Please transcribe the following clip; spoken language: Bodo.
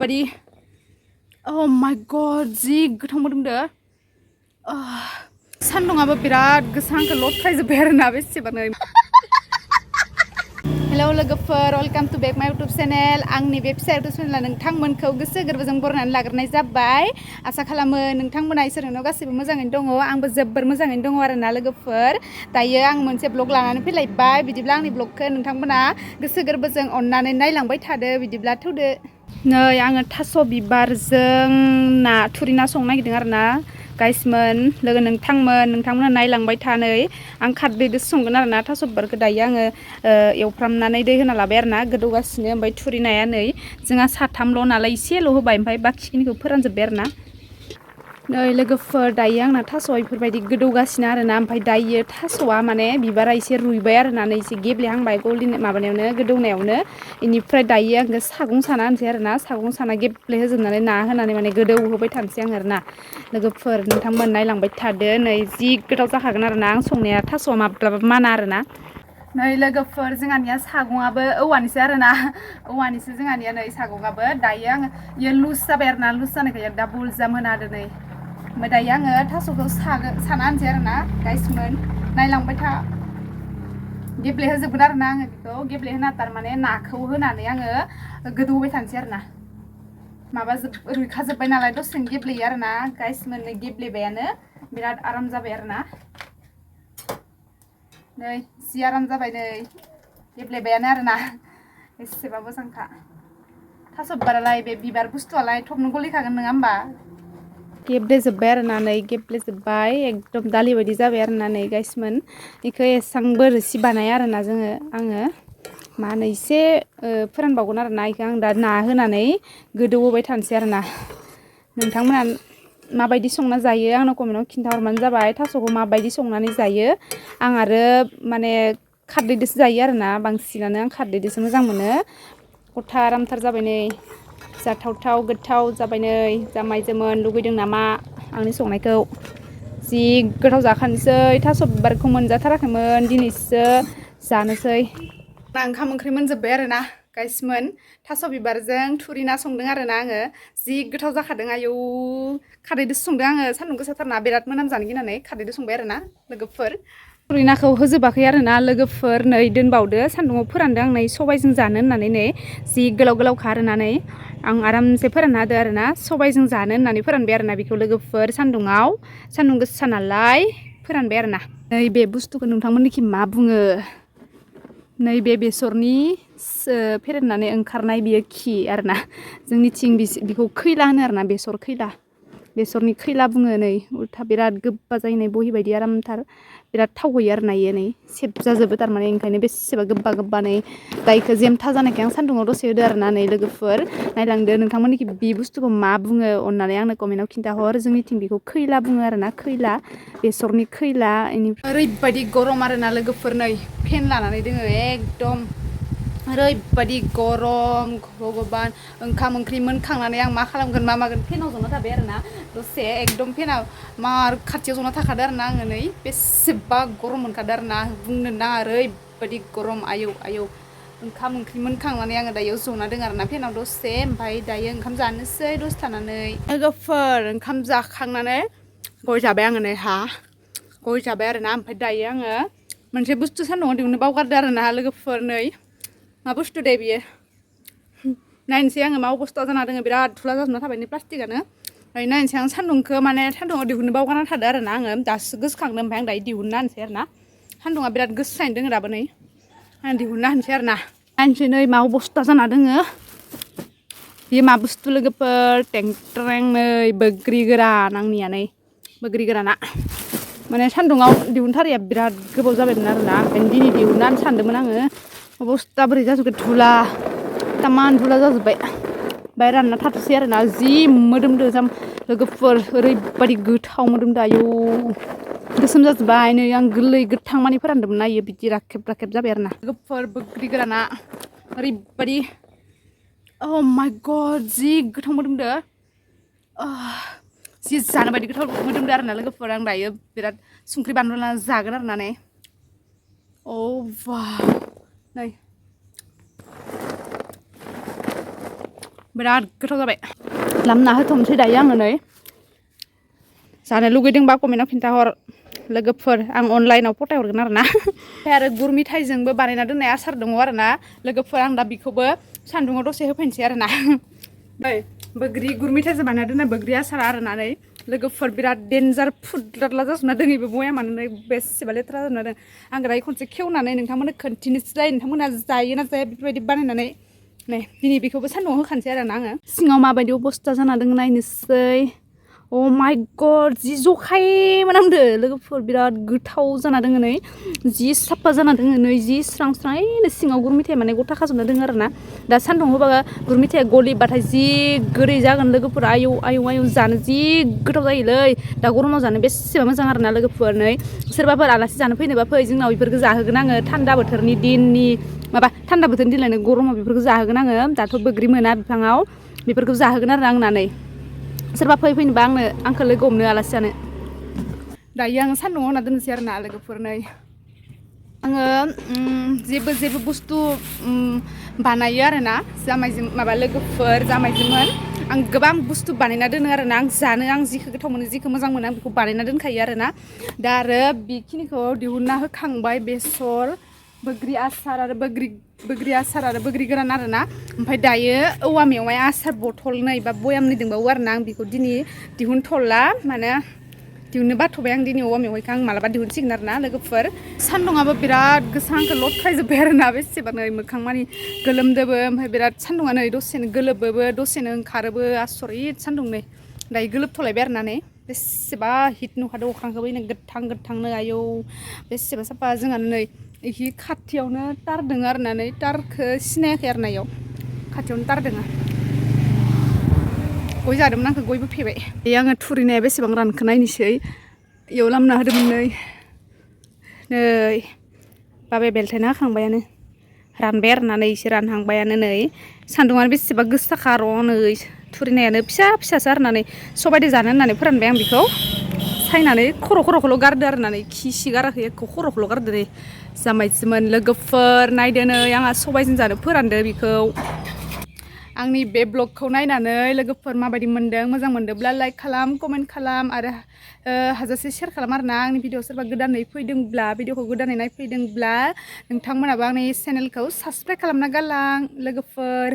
ओरैबायदि oh my god जि गोथाव मोदोमदो सान्दुंआबो बिराद गोसा आंखौ लथायजोब्बाय आरोना बेसेबानो हेलौ लोगोफोर वेलकाम टु बेक माय इउटुब चेनेल आंनि बे फिसा इउटुब चेनेला नोंथांमोनखौ गोसो गोरबोजों बरायनानै लाग्रोनाय जाबाय आसा खालामो नोंथांमोना इसोरनाव गासैबो मोजाङैनो दङ आंबो जोबोर मोजाङैनो दङ आरोना लोगोफोर दायो आं मोनसे ब्लग लानानै फैलायबाय बिदिब्ला आंनि ब्लगखौ नोंथांमोना गोसो गोरबोजों अननानै नायलांबाय थादो बिदिब्ला थौदो नै आङो थास' बिबारजों ना थुरि ना संनो नागिरदों आरोना गाइसमोन लोगो नोंथांमोना नायलांबाय था नै आं खारदैजोंसो संगोन आरोना थास' बिबारखौ दायो आङो एवफ्रामनानै दै होना लाबाय आरोना गोदौगासिनो ओमफ्राय थुरि नाया नै जोंहा साथामल' नालाय एसेल' होबाय ओमफ्राय बाखिखिनिखौ फोरानजोब्बाय आरोना नै लोगोफोर दायो आंना थास'आ बेफोरबायदि गोदौगासिनो आरोना ओमफ्राय दायो थास'आ माने बिबारा एसे रुइबाय आरोना नै एसे गेब्लेहांबाय गलदिन माबानायावनो गोदौनायावनो बेनिफ्राय दायो आङो सागं साना होनसै आरोना सागं साना गेब्लेहोजोबनानै ना होनानै माने गोदौ होबाय थानोसै आं आरोना लोगोफोर नोंथांमोन नायलांबाय थादो नै जि गोथाव जाखागोन आरोना आं संनाया थास'आ माब्लाबाबो माना आरोना नै लोगोफोर जोंहानिया सागंआबो औवानिसो आरोना औवानिसो जोंहानिया नै सागंआबो दायो आङो इयो लुज जाबाय आरोना लुज जानायखाय दा बुलजाम होना होदो नै ओमफ्राय दायो आङो थास'खौ साना होनसै आरोना गाइसमोन नायलांबाय था गेब्लेहोजोबगोन आरोना आङो बेखौ गेब्लेहोना थारमाने नाखौ होनानै आङो गोदौहोबाय थानोसै आरोना माबा रुइखाजोब्बाय नालाय दसेनो गेब्लेयो आरोना गाइसमोन नै गेब्लेबायानो बिराद आराम जाबाय आरोना नै जि आराम जाबाय नै गेब्लेबायानो आरोना एसेबा मोजांखा थास' बिबारालाय बे बिबार बुस्थुआलाय थबनो गलिखागोन नङा होमबा गेब्लेजोब्बाय आरोना नै गेब्लेजोब्बाय एकदम दालि बायदि जाबाय आरोना नै गाइसमोन बेखौ एसांबो रोसि बानाया आरोना आङो मा होनो एसे फोरानबावगोन आरोना बेखौ आं दा ना होनानै गोदौहोबाय थानोसै आरोना नोंथांमोना माबायदि संना जायो आंनो कमेन्टआव खिन्थाहरबानो जाबाय थास'खौ माबायदि संनानै जायो आं आरो माने खारदैजोंसो जायो आरोना बांसिनानो आं खारदैजोंसो मोजां मोनो गथा आरामथार जाबाय नै जाथावथाव गोथाव जाबाय नै जामायजोमोन लुगैदों नामा आंनि संनायखौ जि गोथाव जाखानोसै थास' बिबारखौ मोनजाथाराखैमोन दिनैसो जानोसै ओंखाम ओंख्रि मोनजोब्बाय आरोना गाइसमोन थास' बिबारजों थुरि ना संदों आरोना आङो जि गोथाव जाखादों आयौ खारदैजोंसो संदों आङो सान्दुं गोसाथारना बिराद मोनामजानो गिनानै खारदैजों संबाय आरोना लोगोफोर थुरि नाखौ होजोबाखै आरोना लोगोफोर नै दोनबावदो सान्दुङाव फोरानदों आं नै सबायजों जानो होननानै नै जि गोलाव गोलाव खारनानै आं आरामसे फोरानना होदो आरोना सबायजों जानो होननानै फोरानबाय आरोना बेखौ लोगोफोर सान्दुं गोसा नालाय फोरानबाय आरोना नै बे बुस्थुखौ नोंथांमोननिखि मा बुङो नैबे बेसरनि फेरेदनानै ओंखारनाय बियो खि आरोना जोंनिथिं बिखौ खैला होनो आरोना बेसरनि खैला बुङो नै उल्था बिराद गोबा जायो नै बहि बायदि आरामथार बिराद थाव होयो आरोना इयो नै सेबजाजोबो थारमाने ओंखायनो बेसेबा गोबा नै दा इखौ जेमथा जानायखाय आं सान्दुङाव दसे होदो आरोना नै लोगोफोर नायलांदो नोंथांमोननिखि बे बुस्थुखौ मा बुङो अननानै आंनो कमेन्टआव खिन्थाहर जोंनिथिं बेखौ खैला बुङो आरोना खैला बेसरनि खैला बेनिफ्राय ओरैबायदि गरम आरोना लोगोफोर नै फेन लानानै दोङो एकदम ओरैबायदि गरम भगबान ओंखाम ओंख्रि मोनखांनानै आं मा खालामगोन मा मागोन फेनाव जना थाबाय आरोना दसे एकदम फेनाव मार खाथियाव जना थाखादो आरोना आङो नै बेसेबा गरम मोनखादो आरोना बुंनो नाङा ओरैबायदि गरम आयौ ओंखाम ओंख्रि मोनखांनानै आङो दायो जना दङ आरोना फेनाव दसे ओमफ्राय दायो ओंखाम जानोसै दसे थानानै लोगोफोर ओंखाम जाखांनानै गय जाबाय आङो नै गय जाबाय आरोना ओमफ्राय दायो आङो मोनसे बुस्थु सान्दुङाव दिहुननो बावगारदो आरोना लोगोफोर नै मा बुस्थु दे बियो नायनोसै आङो मा अबस्था जाना दङ बिराद धुला जाजोबना थाबाय नै प्लास्टिकानो ओमफ्राय नायनोसै आं सान्दुङाव दिहुननो बावगारना थादो आरोना आङो दासो गोसोखांदों ओमफ्राय आं दायो दिहुनना होनसै आरोना सान्दुङा बिराद गोसायैनो दङ दाबो नै आं दिहुनना होनसै आरोना नायनोसै नै मा अबस्था जाना दोङो बे मा बुस्थु लोगोफोर टेंट्रें नै बोग्रि गोरान आंनिया नै बोग्रि गोराना माने सान्दुङाव दिहुनथारिया बिराद गोबाव जाबायमोन आरोना ओंखायनो दिनै दिहुनना होनो सानदोंमोन आङो अबस्था बोरै जाजोबगोन धुला तामान धुला जाजोब्बाय ओमफ्राय रानना थाथोंसै आरोना जि मोदोमदो लोगोफोर ओरैबायदि गोथाव मोदोमदो आयौ गोसोम जाजोब्बाय नै आं गोरलै गोथां मानि फोरानदोंमोन ना इयो बिदि राखेब जाबाय आरोना लोगोफोर बोग्रि गोराना ओरैबायदि oh my god जि गोथाव मोदोमदो जि जानो बायदि गोथाव मोदोमदो आरोना लोगोफोर आं दायो बिराद संख्रि बानलु लाना जागोन आरोना नै वाव नै बिराद गोथाव जाबाय लामना होथ'नोसै दायो आङो नै जानो लुगैदोंबा कमेन्टआव खिन्थाहर लोगोफोर आं अनलाइनाव फथाय हरगोन आरोना ओमफ्राय आरो गुर मिथाइजोंबो बानायना दोननाय आसार दङ आरोना लोगोफोर आं दा बेखौबो सान्दुङाव दसे होफैनोसै आरोना नै बैग्रि गुर मिथाइजों बानायना दोननाय बैग्रि आसार आरोना नै लोगोफोर बिराद डेन्जार फुद्लादला जाजोबना दङ बेबो बयामानो नै बेसेबा लेथ्रा जाजोबना दं आं दायो खनसे खेवनानै नोंथांमोननो खोन्थिनोसै नोंथांमोना जायो ना जाया बेफोरबायदि बानायनानै नै दिनै बेखौबो सान्दुङाव होखानोसै आरोना आङो सिङाव माबायदि अबस्था जाना दङ नायनोसै अ माय गड जि जखाय मोनामदो लोगोफोर बिराद गोथाव जाना दङ नै जि साफा जाना दङ नै जि स्रां स्रां ओइनो सिङाव गुर मिथाइ माने गथा खाजोबना दङ आरोना दा सान्दुं होबा गुर मिथाइया गलिबाथाय जि गोदै जागोन लोगोफोर आयौ आयौ आयौ जानो जि गोथाव जायोलै दा गरमाव जानो बेसेबा मोजां आरोना लोगोफोर नै सोरबाफोर आलासि जानो फैनोबा फै जोंनाव बेफोरखौ जाहोगोन आङो थान्दा बोथोरनि दिननि माबा थान्दा बोथोरनि दिनलायनो गरमाव बेफोरखौ जाहोगोन आङो दाथ' बैग्रि मोना बिफाङाव बेफोरखौ जाहोगोन आरो आंनानै सोरबा फैनोबा आंखौ लोगो हमनो आलासि जानो दायो आङो सान्दुङाव होना दोननोसै आरोना लोगोफोर नै आङो जेबो बुस्थु बानायो आरोना जामाइजों माबा लोगोफोर जामाइजोंमोन आं गोबां बुस्थु बानायना दोनो आरोना आं जानो आं जिखौ गोथाव मोनो जिखौ मोजां मोनो आं बेखौ बानायना दोनखायो आरोना दा आरो बेखिनिखौ दिहुनना होखांबाय बेसर बैग्रि आसार आरो बैग्रि आसार आरो बैग्रि गोरान आरोना ओमफ्राय दायो औवा मेवाइ आसार बथलनै बा बयामनै दंबावो आरोना आं बेखौ दिनै दिहुनथ'ला माने दिहुननो बाथ'बाय आं दिनै औवा मेवाइखौ आं मालाबा दिहुनसिगोन आरोना लोगोफोर सान्दुङाबो बिराद गोसा आंखौ लथखायजोब्बाय आरोना बेसेबा नै मोखां मानि गोलोमदोबो ओमफ्राय बिराद सान्दुङा नै दसेनो गोलोबोबो दसेनो ओंखारोबो आसरित सान्दुं नै दायो गोलोबथ'लायबाय आरोना नै बेसेबा हिट नुखादों अख्रांखौबो नै गोथांनो आयौ बेसेबा साफा जोंहानो नै इखि खाथियावनो तार दङ आरोना नै तारखौ सिनायाखै आरोना इयाव खाथियावनो तार दङ गय जादोंमोन आंखौ गयबो फेबाय बे आङो थुरिनाया बेसेबां रानखो नायनोसै इयाव लामना होदोंमोन नै बाबाया बेलथायना होखांबायानो रानबाय आरोना नै एसे रानहांबायानो नै सान्दुङानो बेसेबा गोसाखा र' नै थुरिनायानो फिसा फिसासो आरोना नै सबायजों जानो होननानै फोरानबाय आं बेखौ सायनानै खर'खौल' गारदो आरोना नै खि गाराखै एख' खर'खौल' गारदो नै जामाइजोमोन लोगोफोर नायदो नै आंहा सबायजों जानो फोरानदो बेखौ आंनि बे ब्लगखौ नायनानै लोगोफोर माबायदि मोनदों मोजां मोनदोंब्ला लाइक खालाम कमेन्ट खालाम आरो हाजासे शेयार खालाम आरोना आंनि भिडिअ सोरबा गोदानै फैदोंब्ला भिडिअखौ गोदानै नायफैदोंब्ला नोंथांमोनाबो आंनि चेनेलखौ साबसक्राइब खालामना गालां लोगोफोर